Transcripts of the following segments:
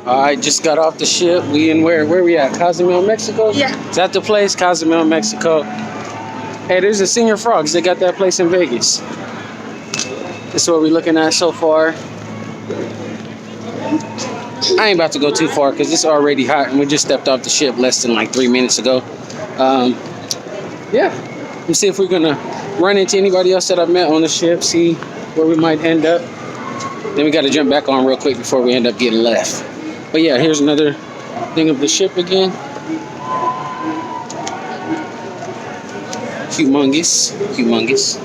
All right, just got off the ship. We in where we at? Cozumel, Mexico? Yeah. Is that the place? Cozumel, Mexico. Hey, there's a Senior Frogs. They got that place in Vegas. This is what we're looking at so far. I ain't about to go too far because it's already hot and we just stepped off the ship less than like 3 minutes ago. Yeah, let's see if we're gonna run into anybody else that I've met on the ship, see where we might end up. Then we gotta jump back on real quick before we end up getting left. But yeah, here's another thing of the ship again. Humongous, humongous.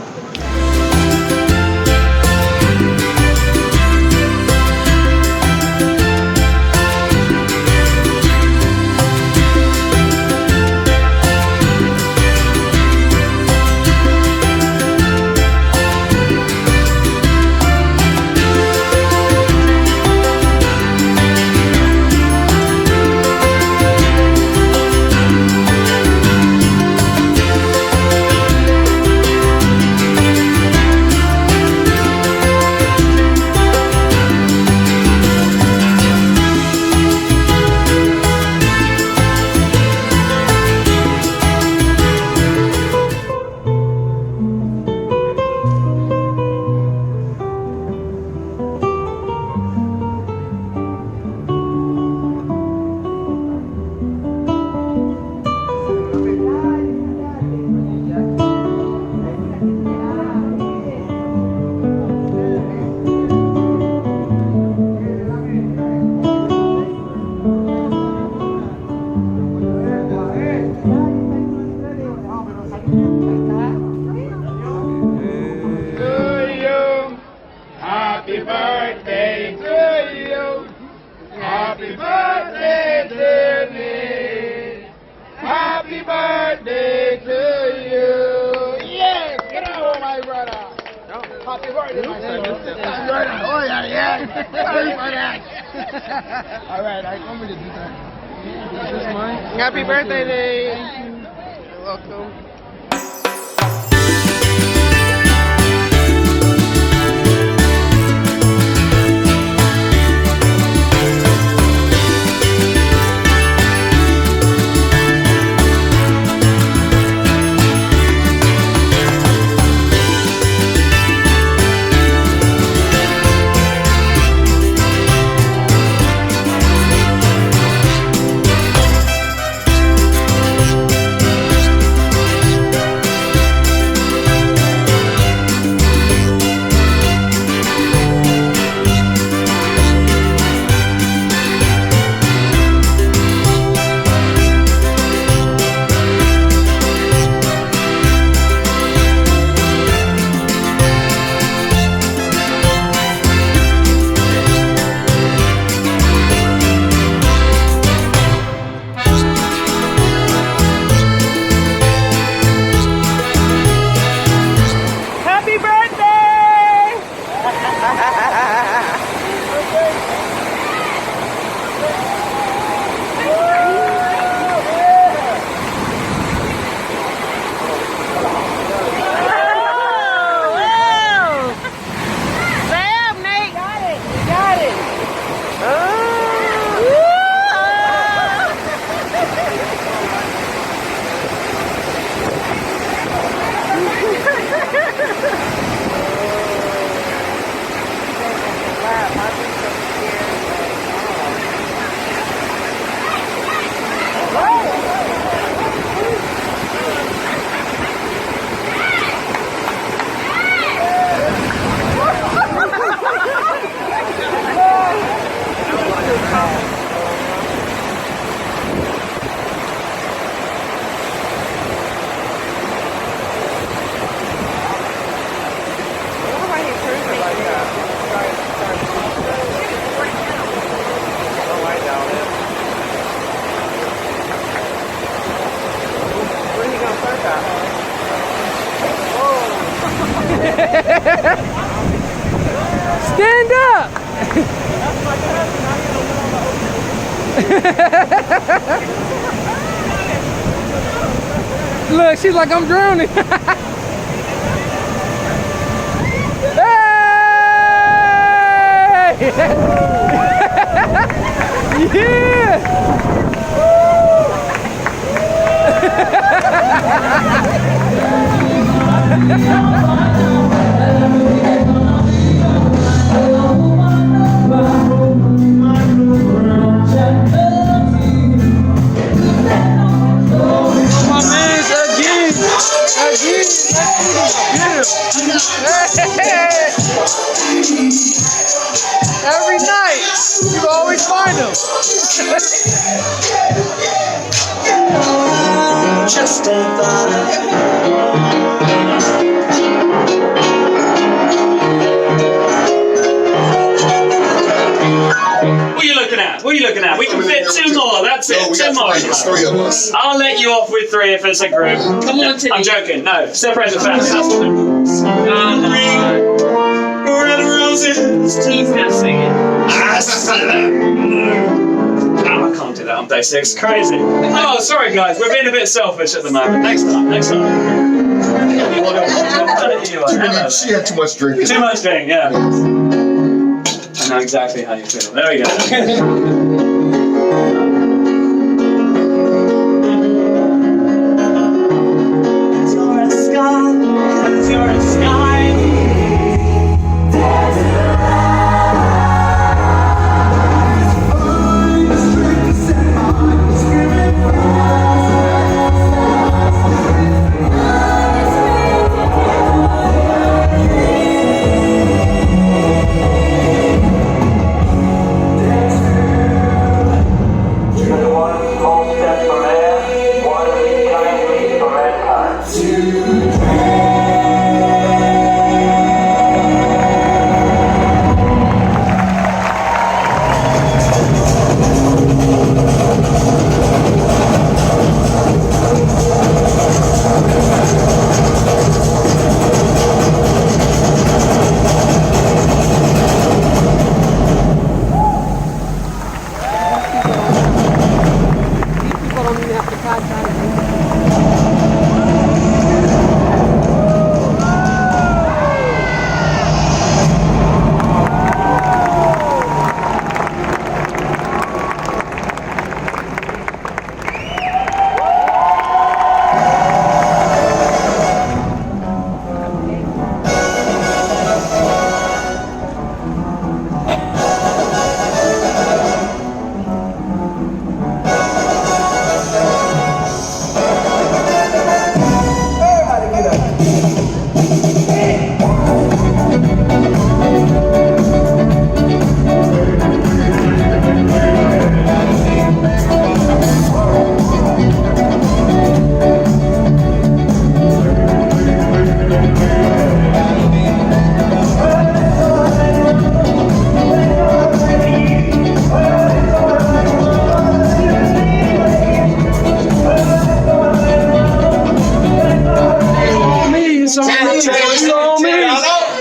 Happy birthday, Dave. You're welcome. Stand up! Look, she's like, I'm drowning. Hey! Every night, you always find them. Just a What are you looking at? What are you looking at? We can fit 2 more. That's it. 2 more. It's 3 of us. I'll let you off with 3 if it's a group. Come on, Titty. I'm joking. No, separate the fans. That's what it is. Red roses. He's not singing. I can't do that on day 6. Crazy. Oh, sorry guys. We're being a bit selfish at the moment. Next time. Next time. She had too much drink. Too much drink, yeah. I know exactly how you feel. There we go.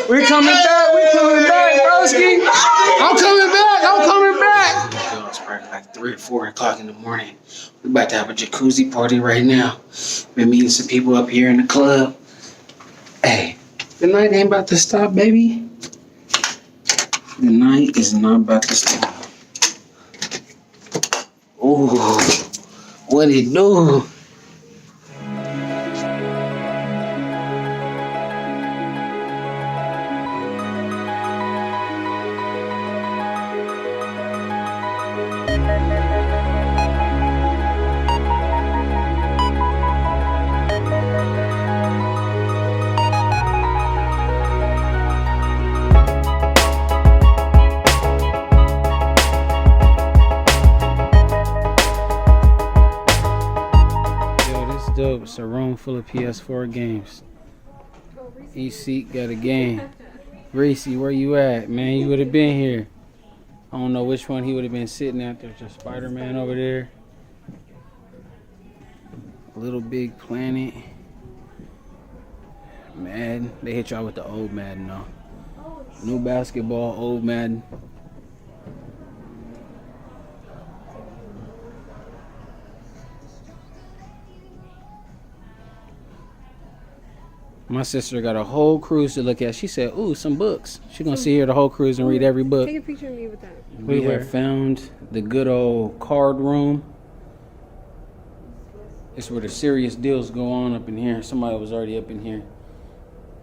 We're coming back. We're coming back, broski. I'm coming back. I'm coming back. It's probably like 3 or 4 o'clock in the morning. We're about to have a jacuzzi party right now. Been meeting some people up here in the club. Hey, the night ain't about to stop, baby. The night is not about to stop. Ooh, what it do? Dope. It's a room full of PS4 games. Each seat got a game. Reese, where you at, man? You would have been here. I don't know which one he would have been sitting at. There's a Spider-Man over there. Little Big Planet. Madden. They hit y'all with the old Madden though. New basketball, old Madden. My sister got a whole cruise to look at. She said, ooh, some books. She's going to sit here the whole cruise and read every book. Take a picture of me with that. We have found the good old card room. It's where the serious deals go on up in here. Somebody was already up in here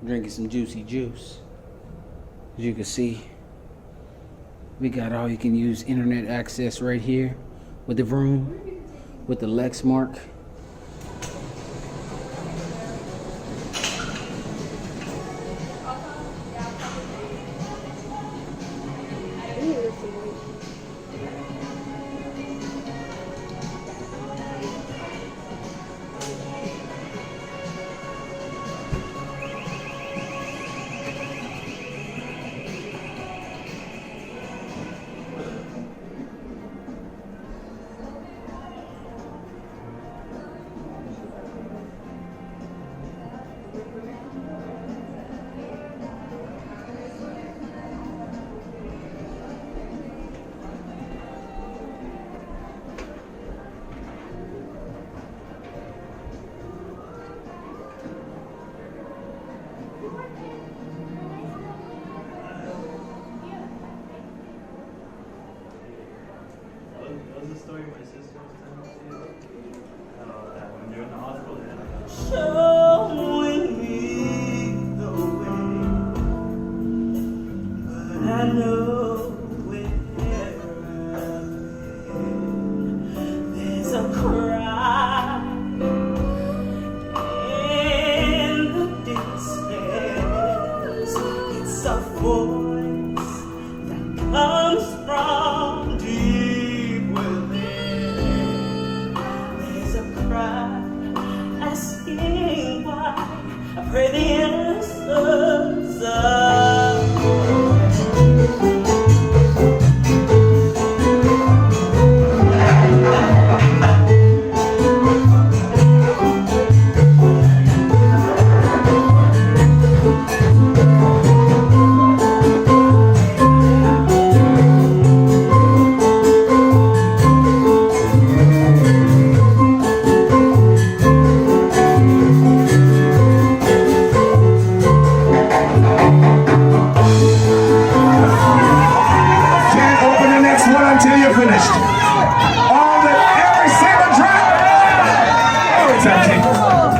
drinking some juicy juice. As you can see, we got all you can use internet access right here with the room, with the Lexmark.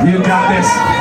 You got this.